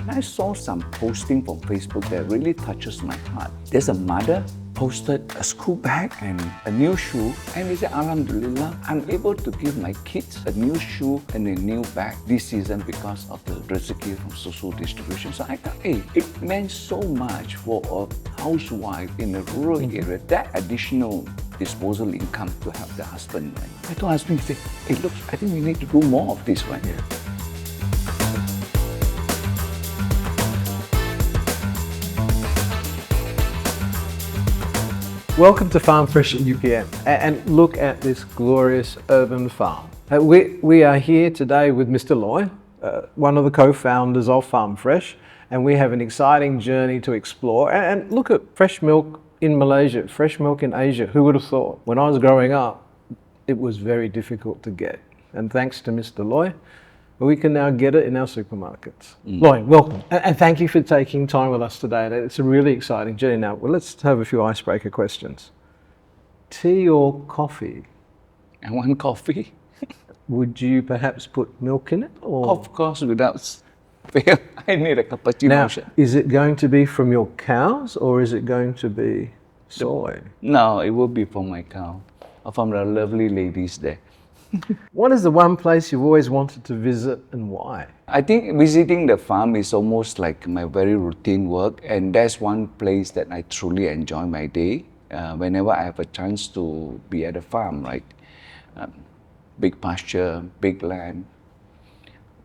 And I saw some posting from Facebook that really touches my heart. There's a mother posted a school bag and a new shoe, and they said, Alhamdulillah, I'm able to give my kids a new shoe and a new bag this season because of the rezeki from social distribution. So I thought, hey, it meant so much for a housewife in a rural area, that additional disposal income to help the husband. Right? I told husband, he said, hey, look, I think we need to do more of this, right? Yeah. Welcome to Farm Fresh at UPM, and look at this glorious urban farm. We are here today with Mr. Loy, one of the co-founders of Farm Fresh, and we have an exciting journey to explore. And look at fresh milk in Malaysia, fresh milk in Asia. Who would have thought? When I was growing up, it was very difficult to get. And thanks to Mr. Loy, we can now get it in our supermarkets. Loy, welcome. And thank you for taking time with us today. It's a really exciting journey. Now, well, let's have a few icebreaker questions. Tea or coffee? I want coffee. Would you perhaps put milk in it? Or? Of course, without fail, I need a cappuccino. Now, is it going to be from your cows or is it going to be soy? No, it will be from my cow, or from the lovely ladies there. What is the one place you've always wanted to visit and why? I think visiting the farm is almost like my very routine work, and that's one place that I truly enjoy my day. Whenever I have a chance to be at a farm, right? Big pasture, big land,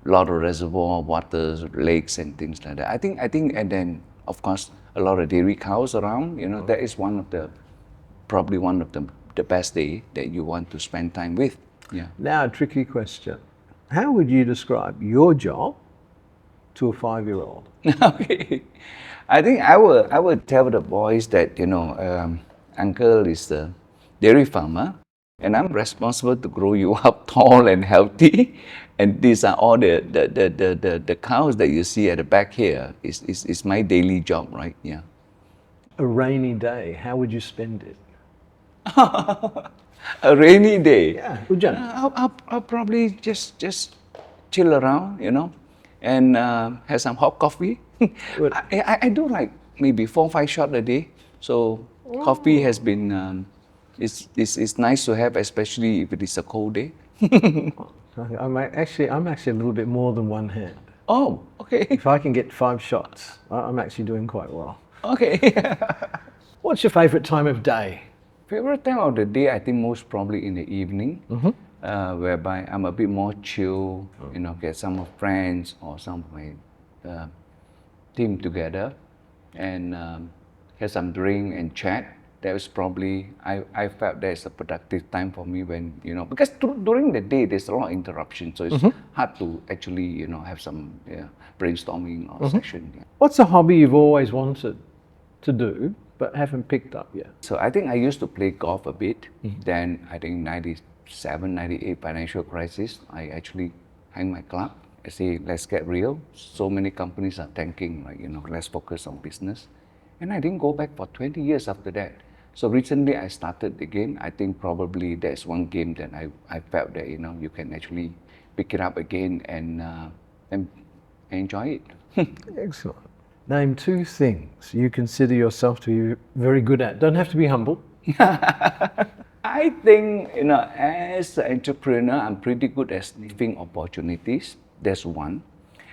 a lot of reservoir, waters, lakes and things like that. I think, and then of course, a lot of dairy cows around, you know, that is probably one of the best day that you want to spend time with. Yeah. Now, a tricky question. How would you describe your job to a 5-year-old? Okay. I think I would tell the boys that, you know, uncle is the dairy farmer, and I'm responsible to grow you up tall and healthy. And these are all the cows that you see at the back here is my daily job, right? Yeah. A rainy day, how would you spend it? A rainy day. Yeah, would you? I'll probably just chill around, you know, and have some hot coffee. I do like maybe 4 or 5 shots a day. So coffee has been it's nice to have, especially if it is a cold day. I'm actually a little bit more than one hand. Oh, okay. If I can get 5 shots, I'm actually doing quite well. Okay. What's your favourite time of day? Favorite time of the day, I think most probably in the evening, whereby I'm a bit more chill, you know, get some of friends or some of my team together and have some drink and chat. That was probably, I felt that's a productive time for me when, you know, because during the day there's a lot of interruption, so it's hard to actually, you know, have some brainstorming or session. Yeah. What's a hobby you've always wanted to do but haven't picked up yet? So I think I used to play golf a bit. Then I think 97, 98 financial crisis, I actually hang my club. I say, let's get real. So many companies are tanking, like, you know, let's focus on business. And I didn't go back for 20 years after that. So recently I started the game. I think probably that's one game that I felt that, you know, you can actually pick it up again and enjoy it. Excellent. Name 2 things you consider yourself to be very good at. Don't have to be humble. I think, you know, as an entrepreneur, I'm pretty good at sniffing opportunities. That's one.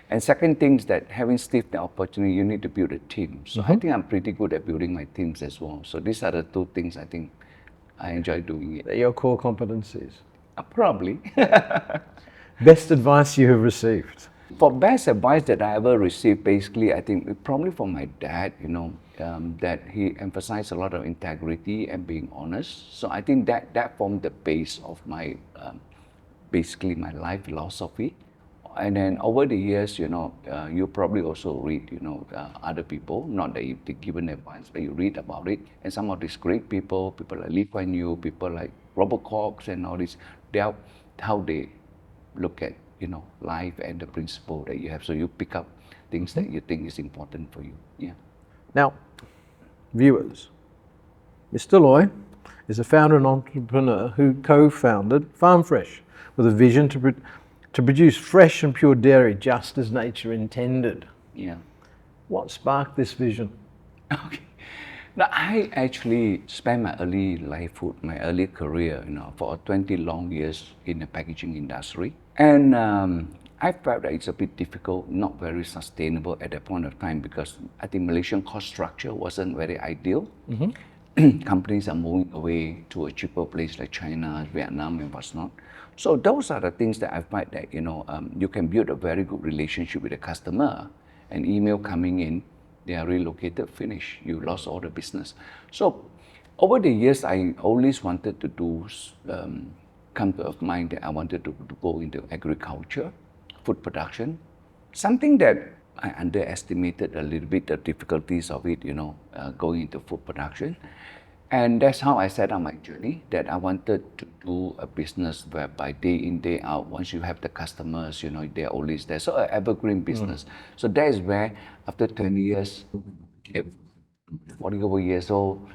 And second thing is that having sniffed the opportunity, you need to build a team. So I think I'm pretty good at building my teams as well. So these are the 2 things I think I enjoy doing it. They're your core competencies. Probably. Best advice you have received? For best advice that I ever received, basically, I think probably from my dad, you know, that he emphasized a lot of integrity and being honest. So I think that formed the base of my, basically my life philosophy. And then over the years, you know, you probably also read, you know, other people, not that you've given advice, but you read about it. And some of these great people like Lee Kuan Yew, people like Robert Cox and all this, how they look at, you know, life and the principle that you have. So you pick up things that you think is important for you. Yeah. Now, viewers, Mr. Loy is a founder and entrepreneur who co-founded Farm Fresh with a vision to produce fresh and pure dairy just as nature intended. Yeah. What sparked this vision? Okay. Now, I actually spent my early lifehood, my early career, for 20 long years in the packaging industry. And I felt that it's a bit difficult, not very sustainable at that point of time because I think Malaysian cost structure wasn't very ideal. Companies are moving away to a cheaper place like China, Vietnam, and what's not. So those are the things that I find that you can build a very good relationship with the customer. An email coming in, they are relocated, finish. You lost all the business. So over the years, I always wanted to do come to a mind that I wanted to go into agriculture, food production, something that I underestimated a little bit the difficulties of it, going into food production. And that's how I set up my journey, that I wanted to do a business whereby day in, day out, once you have the customers, they're always there. So an evergreen business. So that is where, after 20 years, 40 over years old,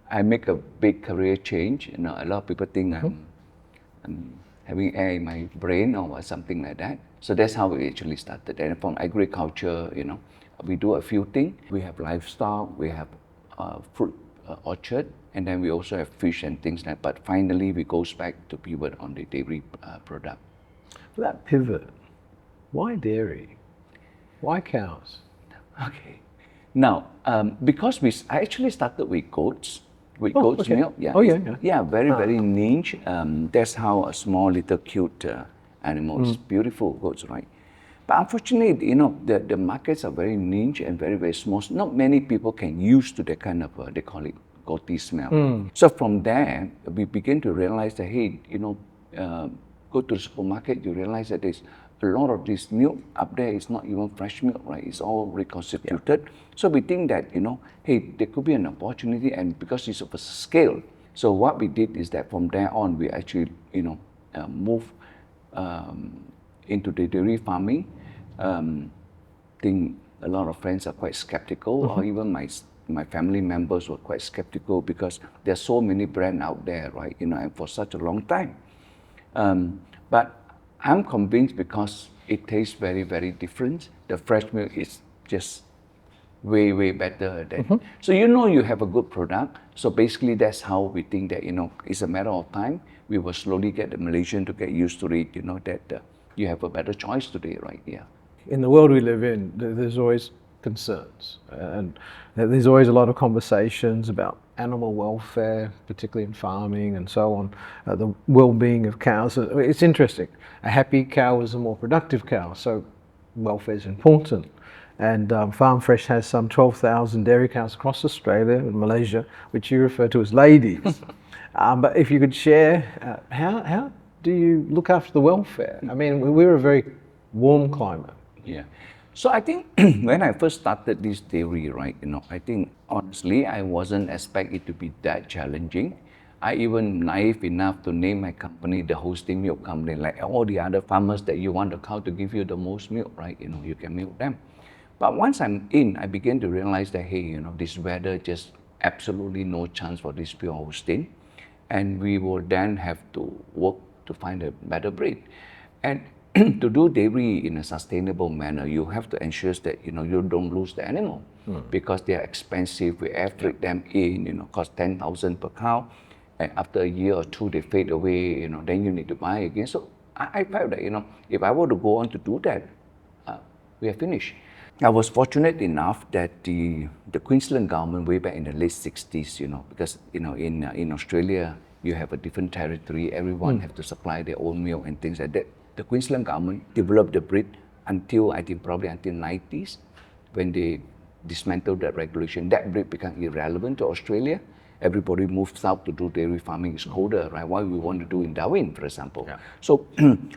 I make a big career change. A lot of people think I'm having air in my brain or something like that. So that's how we actually started. And from agriculture, we do a few things. We have livestock, we have fruit orchard, and then we also have fish and things like that. But finally, we goes back to pivot on the dairy product. For that pivot, why dairy? Why cows? Okay. Now, because I actually started with goats, with goat's okay. milk. Yeah. Oh, yeah. Yeah, very niche. That's how a small little cute animals, beautiful goats, right? But unfortunately, the markets are very niche and very small. Not many people can use to that kind of, they call it goaty smell. So from there, we begin to realize that, hey, go to the supermarket, you realize that there's a lot of this milk up there is not even fresh milk, right? It's all reconstituted. So we think that, hey, there could be an opportunity, and because it's of a scale. So what we did is that from there on, we actually, move into the dairy farming. Think a lot of friends are quite skeptical, or even my family members were quite skeptical because there's so many brands out there, right? And for such a long time. But I'm convinced because it tastes very different. The fresh milk is just way better than. So you have a good product. So basically that's how we think that, it's a matter of time. We will slowly get the Malaysian to get used to it, that you have a better choice today, right? Yeah. In the world we live in, there's always concerns, and there's always a lot of conversations about animal welfare, particularly in farming and so on, the well-being of cows. It's interesting. A happy cow is a more productive cow, so welfare is important. And Farm Fresh has some 12,000 dairy cows across Australia and Malaysia, which you refer to as ladies. But if you could share, how do you look after the welfare? I mean, we're a very warm climate. Yeah. So I think when I first started this dairy, right, I think honestly, I wasn't expect it to be that challenging. I even naive enough to name my company the Hosting Milk Company, like all the other farmers that you want the cow to give you the most milk, right? You can milk them. But once I'm in, I began to realize that, hey, this weather just absolutely no chance for this pure Holstein. And we will then have to work to find a better breed. And to do dairy in a sustainable manner, you have to ensure that you don't lose the animal because they are expensive. We air freight them in, cost 10,000 per cow, and after a year or two they fade away. Then you need to buy again. So I felt that if I were to go on to do that, we are finished. I was fortunate enough that the Queensland government way back in the late 60s, because in Australia you have a different territory. Everyone have to supply their own milk and things like that. The Queensland government developed the breed until, I think, probably until 90s, when they dismantled that regulation. That breed became irrelevant to Australia. Everybody moved south to do dairy farming. It's colder, right? What we want to do in Darwin, for example. Yeah. So,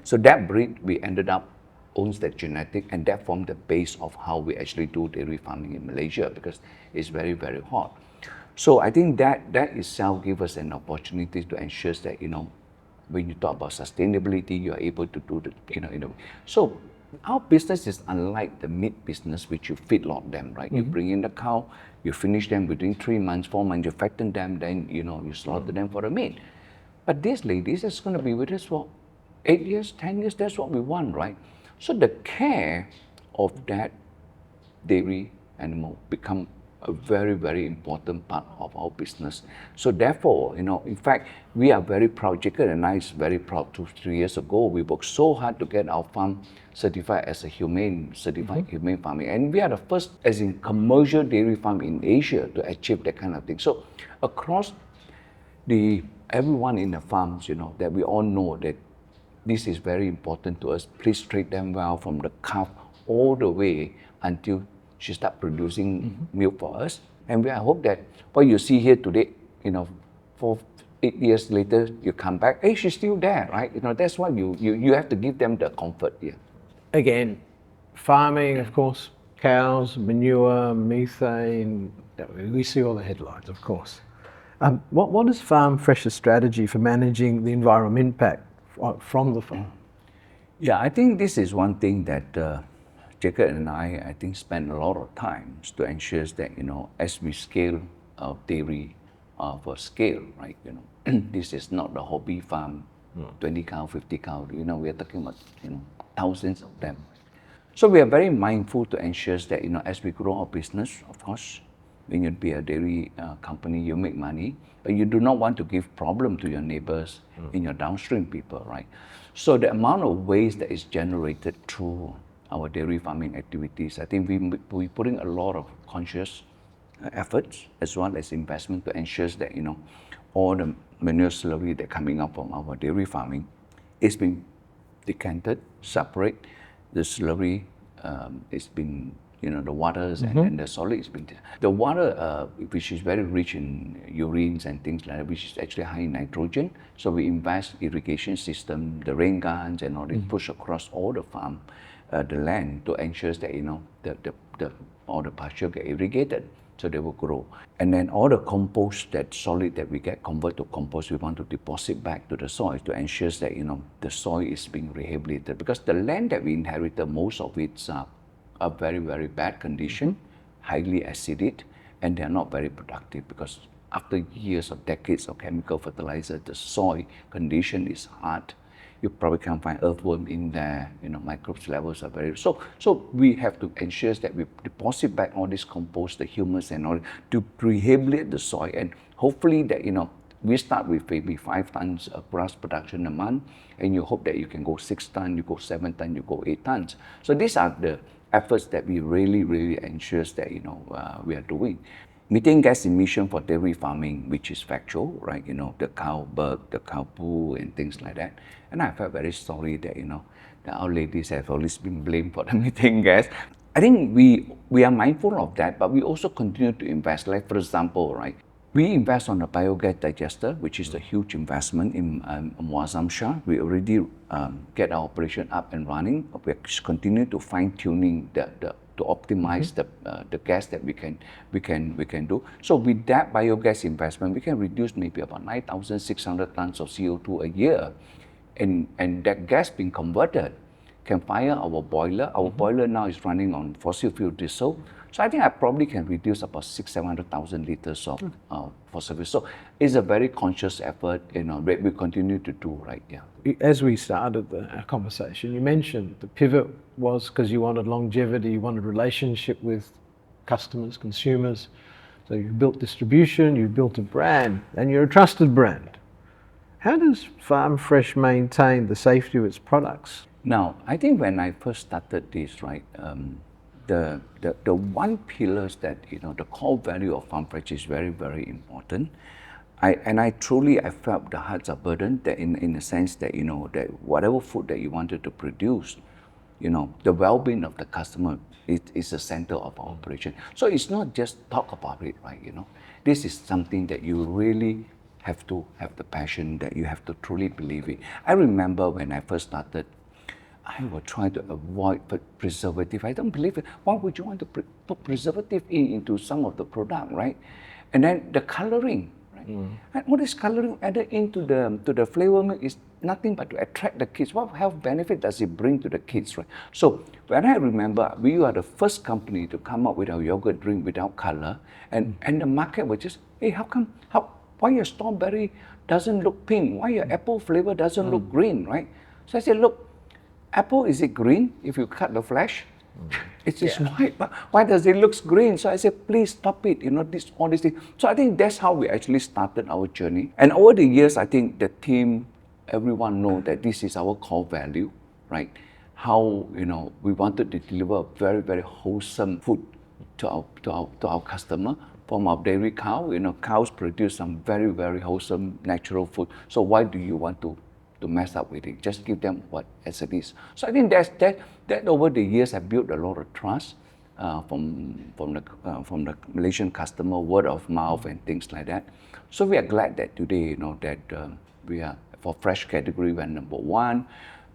so that breed, we ended up owns that genetic, and that formed the base of how we actually do dairy farming in Malaysia, because it's very hot. So I think that itself gives us an opportunity to ensure that, when you talk about sustainability, you are able to do the, So our business is unlike the meat business, which you feedlot them, right? You bring in the cow, you finish them within 3 months, 4 months, you fatten them, then, you slaughter them for the meat. But these ladies is going to be with us for 8 years, 10 years, that's what we want, right? So the care of that dairy animal become a very, very important part of our business. So therefore, in fact, we are very proud. Jacob and I is very proud. 2-3 years ago, we worked so hard to get our farm certified as a humane farming, and we are the first, as in commercial dairy farm in Asia, to achieve that kind of thing. So across everyone in the farms, that we all know that this is very important to us. Please treat them well from the calf all the way until she start producing milk for us. And I hope that what you see here today, 8 years later, you come back, hey, she's still there, right? That's why you have to give them the comfort. Yeah. Again, farming, of course, cows, manure, methane, we see all the headlines, of course. What is Farm Fresh's strategy for managing the environmental impact from the farm? Yeah, I think this is one thing that Jacob and I think, spend a lot of time to ensure that, as we scale our dairy for scale, right, this is not the hobby farm, 20 cow, 50 cow, we are talking about, thousands of them. So we are very mindful to ensure that, as we grow our business, of course, when you be a dairy company, you make money, but you do not want to give problem to your neighbors and your downstream people, right? So the amount of waste that is generated through our dairy farming activities, I think we putting a lot of conscious efforts as well as investment to ensure that, all the manure slurry that coming up from our dairy farming is being decanted, separate. The slurry it's been, the waters and the solid has been, the water which is very rich in urines and things like that, which is actually high in nitrogen. So we invest irrigation system, the rain gardens and all this, push across all the farm, the land, to ensure that, all the pasture get irrigated, so they will grow. And then all the compost, that solid that we get convert to compost, we want to deposit back to the soil to ensure that, the soil is being rehabilitated. Because the land that we inherited, most of it's a very, very bad condition, highly acidic, and they're not very productive, because after years or decades of chemical fertilizer, the soil condition is hard. You probably can't find earthworm in there, microbes levels are very, so we have to ensure that we deposit back all this compost, the humus and all, to rehabilitate the soil. And hopefully that, we start with maybe 5 tons of grass production a month, and you hope that you can go 6 tons, you go 7 tons, you go 8 tons. So these are the efforts that we really ensure that, we are doing. Methane gas emission for dairy farming, which is factual, right? The cow bird, the cow poo and things like that. And I felt very sorry that, that our ladies have always been blamed for the methane gas. I think we are mindful of that, but we also continue to invest. Like, for example, right, we invest on a biogas digester, which is a huge investment in Muazzam Shah. We already get our operation up and running. We continue to fine tuning to optimize the gas that we can do. So with that biogas investment, we can reduce maybe about 9,600 tons of CO2 a year, and that gas being converted can fire our boiler. Our boiler now is running on fossil fuel diesel. So I think I probably can reduce about 600,000-700,000 liters of fossil fuel. So it's a very conscious effort, that we continue to do, right? Yeah. As we started our conversation, you mentioned the pivot was because you wanted longevity, you wanted relationship with customers, consumers. So you built distribution, you built a brand, and you're a trusted brand. How does Farm Fresh maintain the safety of its products? Now, I think when I first started this, right, the one pillar that, the core value of Farm Fresh is very, very important. I truly felt the hearts are burdened, that in the sense that, that whatever food that you wanted to produce, the well-being of the customer is the center of our operation. So it's not just talk about it, right? This is something that you really have to have the passion, that you have to truly believe it. I remember when I first started, I would try to avoid preservative. I don't believe it. Why would you want to put preservative into some of the product, right? And then the coloring, right? And what is coloring added into the flavor milk is nothing but to attract the kids. What health benefit does it bring to the kids, right? So when I remember, we were the first company to come up with our yogurt drink without color, and the market was just, hey, why your strawberry doesn't look pink? Why your apple flavor doesn't look green, right? So I said, look, apple, is it green if you cut the flesh? It's just white, but why does it look green? So I said, please stop it, all these things. So I think that's how we actually started our journey. And over the years, I think the team, everyone know that this is our core value, right? How, we wanted to deliver very, very wholesome food to our customer from our dairy cow. Cows produce some very, very wholesome natural food. So why do you want to mess up with it? Just give them what as it is. So I think that over the years have built a lot of trust from the Malaysian customer, word of mouth and things like that. So we are glad that today, that we are for fresh category we're number one.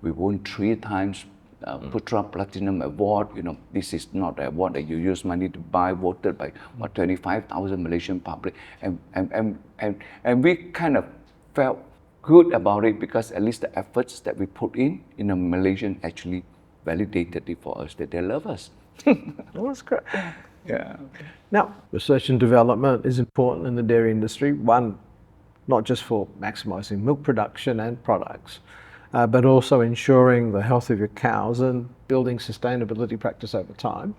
We won 3 times Putra Platinum Award. This is not an award that you use money to buy, voted by 25,000 Malaysian public. And we kind of felt good about it because at least the efforts that we put in Malaysian actually validated it for us, that they love us. Well, that's great. Yeah. Now, research and development is important in the dairy industry. One, not just for maximising milk production and products, but also ensuring the health of your cows and building sustainability practice over time.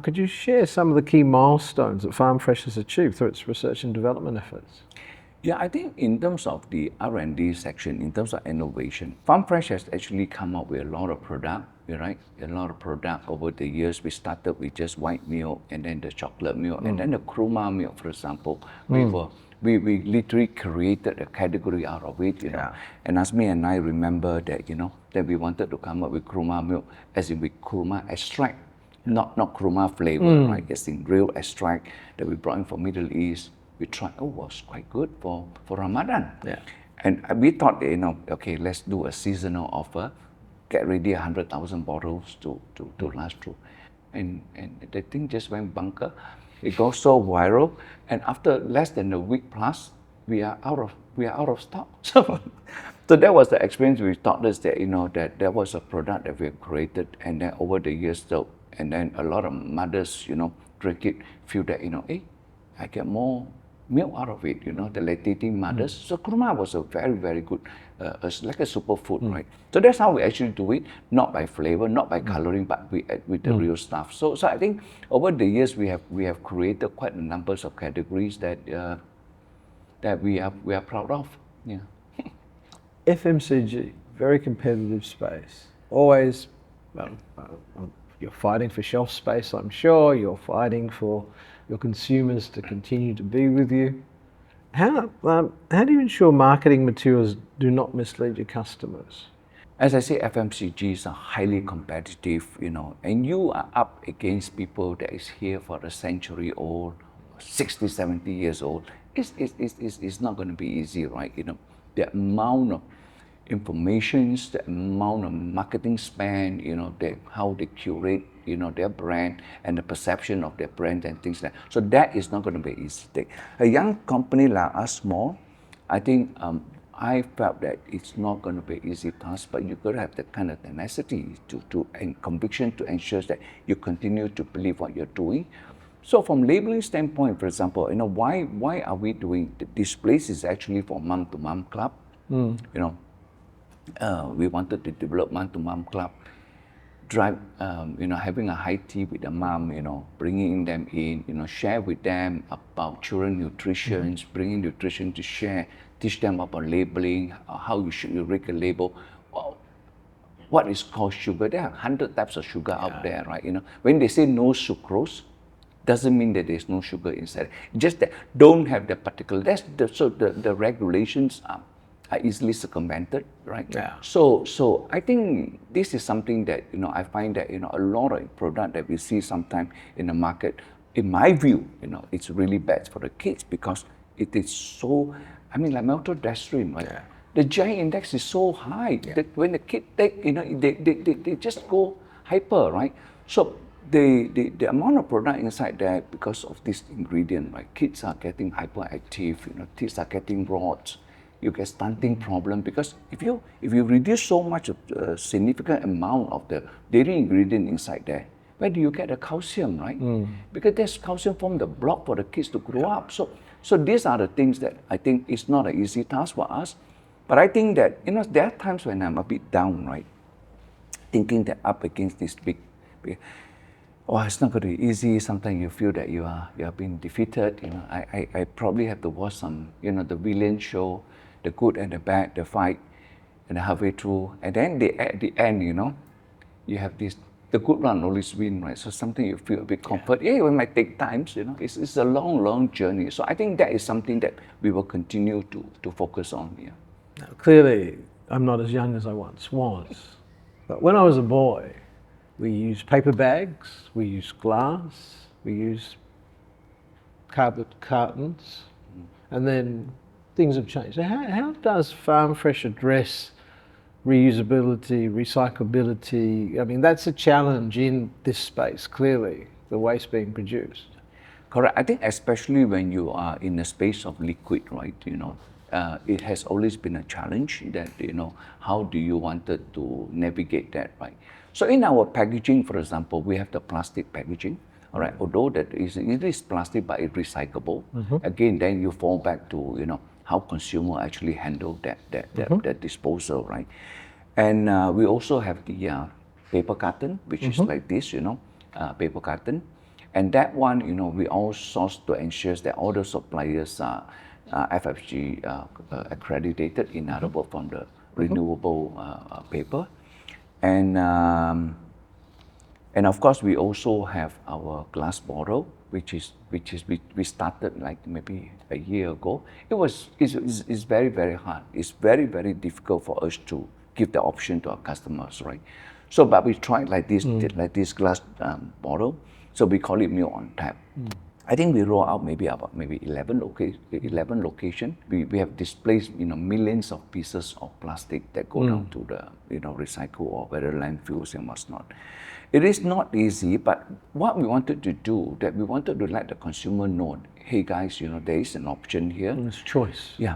Could you share some of the key milestones that Farm Fresh has achieved through its research and development efforts? Yeah, I think in terms of the R&D section, in terms of innovation, Farm Fresh has actually come up with a lot of product, right? A lot of product over the years. We started with just white milk, and then the chocolate milk, and then the Kruma milk, for example. We literally created a category out of it, And as me and I remember that, that we wanted to come up with Kruma milk, as in with Kruma extract, not Kruma flavor, right? As in real extract that we brought in from Middle East. We tried, was quite good for Ramadan. Yeah. And we thought, okay, let's do a seasonal offer, get ready 100,000 bottles to last through. And the thing just went bunker. It goes so viral, and after less than a week plus, we are out of stock. So that was the experience. We taught us that that there was a product that we have created, and then over the years, and then a lot of mothers, drink it, feel that hey, I get more milk out of it, the lactating mothers. So Kruma was a very, very good, like a superfood, right? So that's how we actually do it, not by flavor, not by coloring, but with the real stuff. So I think over the years we have created quite a number of categories that we are proud of. Yeah. FMCG, very competitive space. Always, you're fighting for shelf space, I'm sure. You're fighting for your consumers to continue to be with you. How do you ensure marketing materials do not mislead your customers? As I say, FMCGs are highly competitive, and you are up against people that is here for a century old, 60, 70 years old. It's not going to be easy, right? The amount of informations, the amount of marketing spend, how they curate, their brand and the perception of their brand and things like that. So that is not going to be an easy thing. A young company like us, small, I think I felt that it's not going to be an easy task, but you've got to have that kind of tenacity and conviction to ensure that you continue to believe what you're doing. So from labeling standpoint, for example, why are we doing this place is actually for mom-to-mom club. We wanted to develop mom-to-mom club, drive, having a high tea with the mom, bringing them in, share with them about children nutrition, bringing nutrition to share, teach them about labeling, how you should read a label. What is called sugar? There are 100 types of sugar out there, right? When they say no sucrose, doesn't mean that there's no sugar inside. Just that don't have the particular. So the regulations are easily circumvented, right? Yeah. So I think this is something that I find that a lot of product that we see sometimes in the market, in my view, it's really bad for the kids because it is so. I mean, like maltodextrin, right? Yeah. The GI index is so high that when the kid take, they just go hyper, right? So the amount of product inside there because of this ingredient, right? Kids are getting hyperactive, kids are getting rot. You get stunting problem because if you reduce so much of significant amount of the dairy ingredient inside there, where do you get the calcium, right? Because there's calcium from the block for the kids to grow up. So these are the things that I think it's not an easy task for us. But I think that there are times when I'm a bit down, right? Thinking that up against this big oh, it's not going to be easy. Sometimes you feel that you are being defeated. You know, I probably have to watch some, you know, the villain show, the good and the bad, the fight, and halfway through, and then at the end, you know, you have this. The good one always win, right? So something you feel a bit comfort. Yeah, it might take times, you know. It's a long journey. So I think that is something that we will continue to focus on. Yeah. Now, clearly, I'm not as young as I once was. But when I was a boy, we used paper bags, we used glass, we used cardboard cartons, and then things have changed. So how does Farm Fresh address reusability, recyclability? I mean, that's a challenge in this space, clearly, the waste being produced. Correct. I think especially when you are in a space of liquid, right? You know, it has always been a challenge that, you know, how do you wanted to navigate that, right? So in our packaging, for example, we have the plastic packaging. All right. Although it is plastic, but it's recyclable. Again, then you fall back to, you know, how consumer actually handle that disposal, right? And we also have the paper carton, which is like this, you know, paper carton. And that one, you know, we all source to ensure that all the suppliers are FFG accredited, in other words, from the renewable paper. And of course, we also have our glass bottle, which is we started like maybe a year ago. It's very hard. It's very difficult for us to give the option to our customers, right? So, but we tried like this glass bottle. So we call it Meal on Tap. I think we roll out maybe 11 locations. We have displaced, you know, millions of pieces of plastic that go down to the, you know, recycle or whether landfills and whatnot. It is not easy, but what we wanted to do, that we wanted to let the consumer know, hey guys, you know, there is an option here. It's choice. Yeah,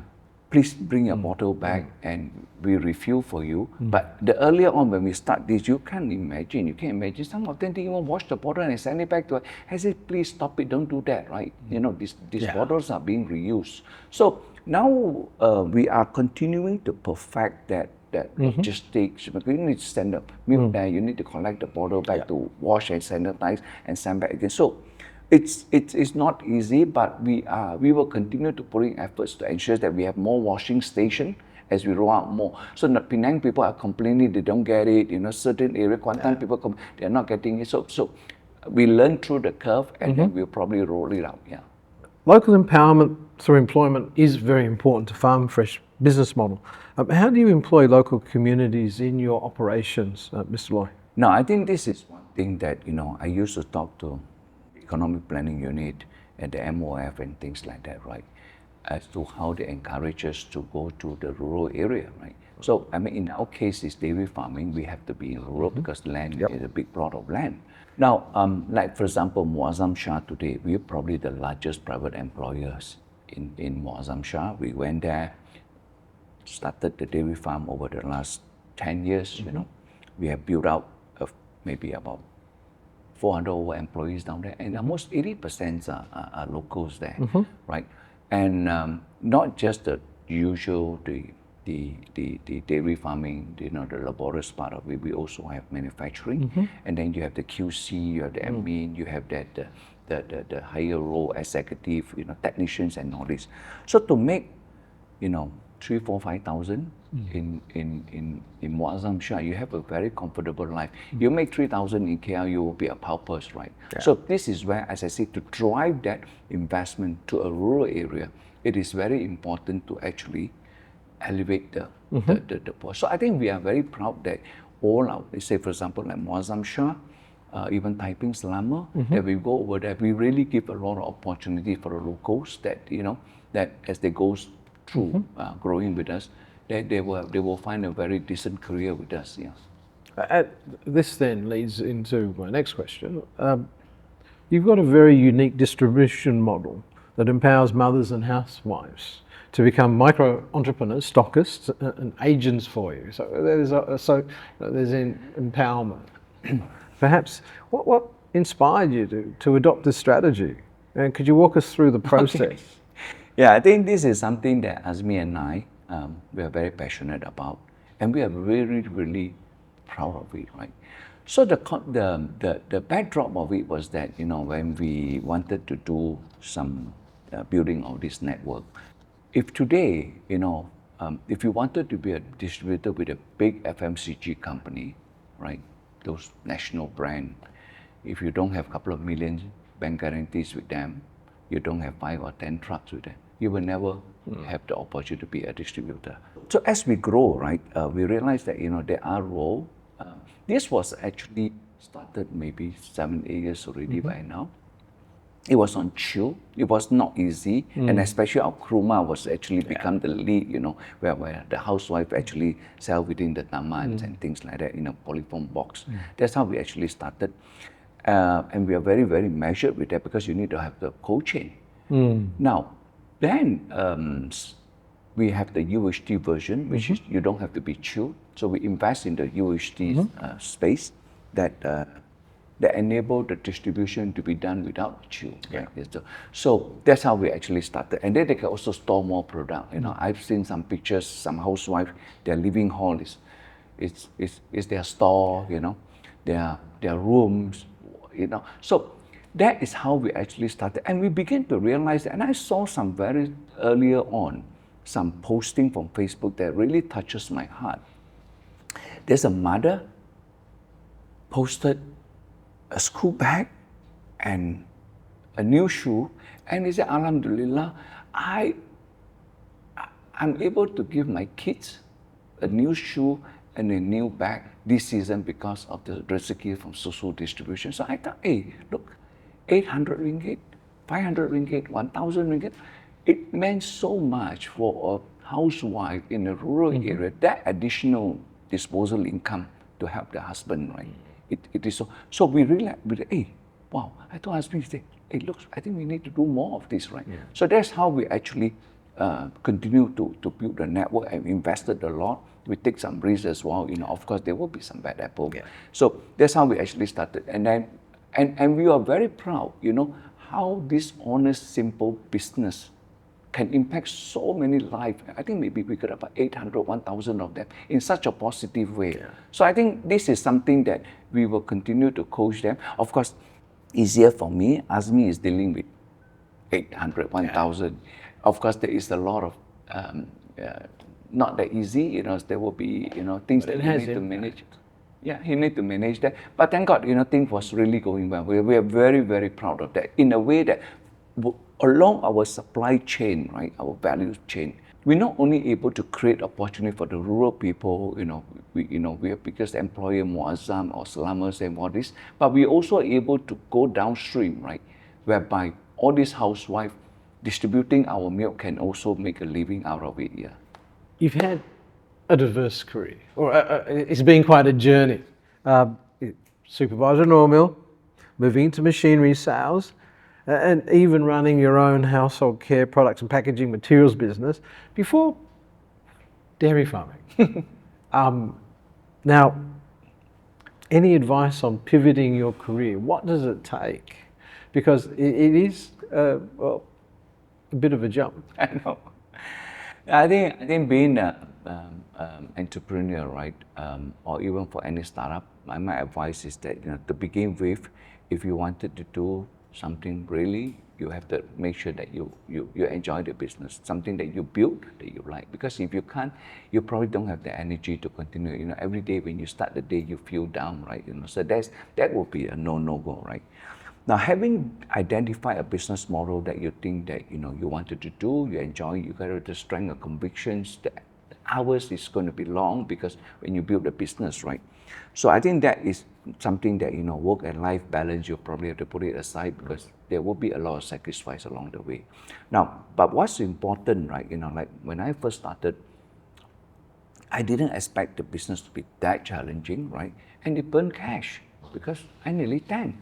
please bring your bottle back and we refill for you. But the earlier on when we start this, you can't imagine some of them didn't even wash the bottle and send it back to us. I said, please stop it, don't do that, right? You know, these bottles are being reused. So now we are continuing to perfect that logistics. You need to send the milk there, you need to collect the bottle back to wash and sanitize and send back again. So it's not easy, but we will continue to put in efforts to ensure that we have more washing station as we roll out more. So the Penang people are complaining they don't get it. You know, certain area Kuantan people they're not getting it. So we learn through the curve, and then we'll probably roll it out. Yeah. Local empowerment through employment is very important to Farm Fresh business model. How do you employ local communities in your operations, Mr. Loy? Now, I think this is one thing that, you know, I used to talk to economic planning unit and the MOF and things like that, right? As to how they encourage us to go to the rural area, right? So, I mean, in our case, it's dairy farming. We have to be in rural because land is a big plot of land. Now, like for example, Muazzam Shah today, we're probably the largest private employers in Muazzam Shah. We went there, started the dairy farm over the last 10 years, you know. We have built out maybe about 400 over employees down there, and almost 80% are locals there, right? And not just the usual, the dairy farming, you know, the laborious part of it. We also have manufacturing, and then you have the QC, you have the admin, you have that the higher role executive, you know, technicians and all this. So to make, you know, 3, 4, 5,000 in Muazzam Shah, you have a very comfortable life. You make 3,000 in KL, you will be a paupers, right? So this is where, as I said, to drive that investment to a rural area, it is very important to actually elevate the poor. So I think we are very proud that all our, let's say for example, like Muazzam Shah, even Taiping Selama, that we go over there, we really give a lot of opportunity for the locals that, you know, that as they go through growing with us, they will find a very decent career with us. Yeah. This then leads into my next question. You've got a very unique distribution model that empowers mothers and housewives to become micro entrepreneurs, stockists, and agents for you. So there's empowerment. Perhaps what inspired you to adopt this strategy? And could you walk us through the process? Okay. Yeah, I think this is something that Azmi and I, we are very passionate about, and we are really proud of it, right? So the backdrop of it was that, you know, when we wanted to do some building of this network, if today, you know, if you wanted to be a distributor with a big FMCG company, right, those national brand, if you don't have a couple of million bank guarantees with them, you don't have 5 or 10 trucks with them, you will never have the opportunity to be a distributor. So as we grow, right, we realize that, you know, there are roles. This was actually started maybe 7, 8 years already by now. It was on chill. It was not easy, and especially our kruma was actually become the lead, you know, where the housewife actually sell within the tamans and things like that in a polyform box. That's how we actually started, and we are very, very measured with that because you need to have the cold chain. Now, then we have the UHT version, which is you don't have to be chilled. So we invest in the UHT space that that enable the distribution to be done without chill. Right? So that's how we actually started. And then they can also store more product. You know, I've seen some pictures, some housewives, their living hall is their store, you know, their rooms, you know. So that is how we actually started. And we began to realize, and I saw some very earlier on, some posting from Facebook that really touches my heart. There's a mother posted a school bag and a new shoe, and he said, Alhamdulillah, I'm able to give my kids a new shoe and a new bag this season because of the recipe from Susu distribution. So I thought, hey, look, 800 ringgit, 500 ringgit, 1,000 ringgit, it meant so much for a housewife in a rural area, that additional disposal income to help the husband, right? It is so. So we realized, hey, wow, I told husband, hey, look, I think we need to do more of this, right? So that's how we actually continue to build the network and invested a lot. We take some risks as well, you know, of course there will be some bad apple. So that's how we actually started. And then, and we are very proud, you know, how this honest, simple business can impact so many lives. I think maybe we got about 800, 1,000 of them in such a positive way. So I think this is something that we will continue to coach them. Of course, easier for me. Azmi is dealing with 800, 1,000. Of course, there is a lot of not that easy. You know, there will be, you know, things that you need to manage. Yeah, he need to manage that. But thank God, you know, things was really going well. We are very, very proud of that. In a way that along our supply chain, right, our value chain, we're not only able to create opportunity for the rural people, we are biggest employer, Muazzam or Salamas and all this, but we're also able to go downstream, right, whereby all these housewives distributing our milk can also make a living out of it. You've had a diverse career, or it's been quite a journey. Supervisor in oil mill, moving into machinery sales, and even running your own household care products and packaging materials business before dairy farming. Now, any advice on pivoting your career? What does it take? Because it is, well, a bit of a jump. I know. I think being an entrepreneur, right, or even for any startup, my advice is that, you know, to begin with, if you wanted to do something really, you have to make sure that you enjoy the business, something that you build that you like. Because if you can't, you probably don't have the energy to continue. You know, every day when you start the day, you feel down, right? You know, so that would be a no-go, right? Now, having identified a business model that you think that, you know, you wanted to do, you enjoy, you got the strength of convictions, the hours is going to be long because when you build a business, right? So I think that is something that, you know, work and life balance, you probably have to put it aside because there will be a lot of sacrifice along the way. Now, but what's important, right, you know, like when I first started, I didn't expect the business to be that challenging, right? And it burned cash because I nearly 10.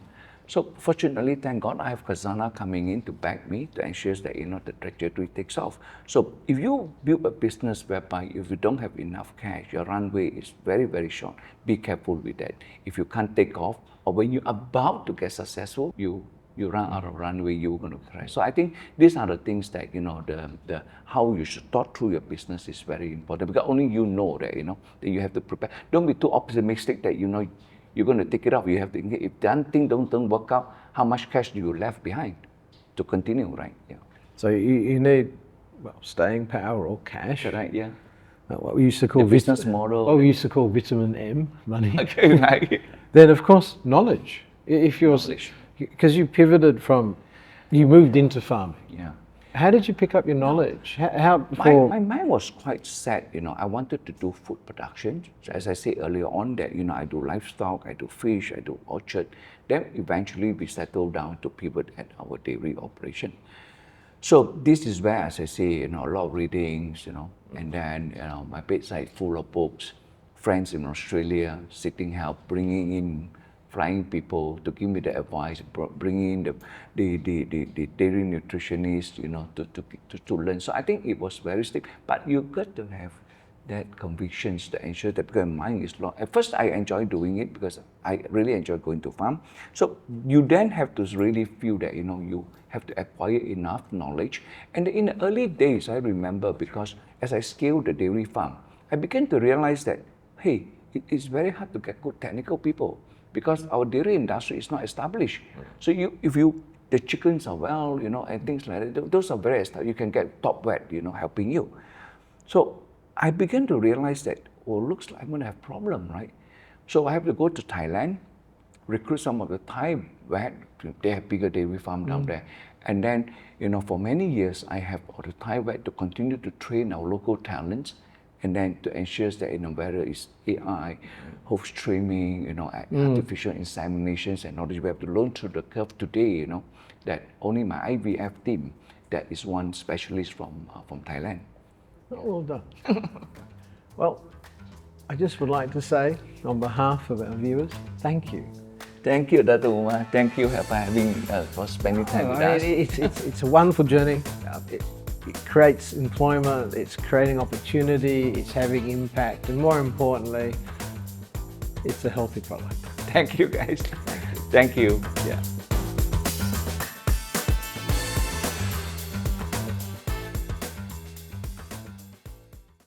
So fortunately, thank God, I have Khazanah coming in to back me to ensure that, you know, the trajectory takes off. So if you build a business whereby if you don't have enough cash, your runway is very, very short, be careful with that. If you can't take off, or when you're about to get successful, you run out of runway, you're going to crash. So I think these are the things that, you know, the how you should thought through your business is very important because only you know that, you know, that you have to prepare. Don't be too optimistic that, you know, you're going to take it off. You have to, if that thing don't work out, how much cash do you left behind to continue, right? Yeah. So you need, well, staying power or cash. Right, yeah. What we used to call The business model. What we used to call vitamin M, money. Okay, right. Then of course knowledge. If you're, Knowledge. because you pivoted from, you moved into farming. Yeah. How did you pick up your knowledge? How My mind was quite set, I wanted to do food production. So as I said earlier on that, I do livestock, I do fish, I do orchard. Then eventually we settled down to pivot at our dairy operation. So this is where, as I say, a lot of readings, and then, my bedside full of books, friends in Australia, seeking help, bringing in flying people to give me the advice, bringing in the dairy nutritionist, to learn. So I think it was very steep, but you got to have that convictions to ensure that, because mine is long. At first, I enjoy doing it because I really enjoy going to farm. So you then have to really feel that, you have to acquire enough knowledge. And in the early days, I remember, because as I scaled the dairy farm, I began to realize that, hey, it's very hard to get good technical people, because our dairy industry is not established. So if the chickens are well, and things like that, those are very established. You can get top vet, helping you. So I began to realize that, looks like I'm going to have problem, right? So I have to go to Thailand, recruit some of the Thai vet. They have bigger dairy farm down there. And then, for many years, I have all the Thai vet to continue to train our local talents, and then to ensure that, whether it's AI, host streaming, artificial inseminations and all this, we have to learn through the curve today, that only my IVF team, that is one specialist from Thailand. Well done. Well, I just would like to say, on behalf of our viewers, thank you. Thank you, Dr. Umar. Thank you for spending time with us. It's a wonderful journey. It creates employment, it's creating opportunity, it's having impact, and more importantly, it's a healthy product. Thank you, guys. Thank you. Yeah.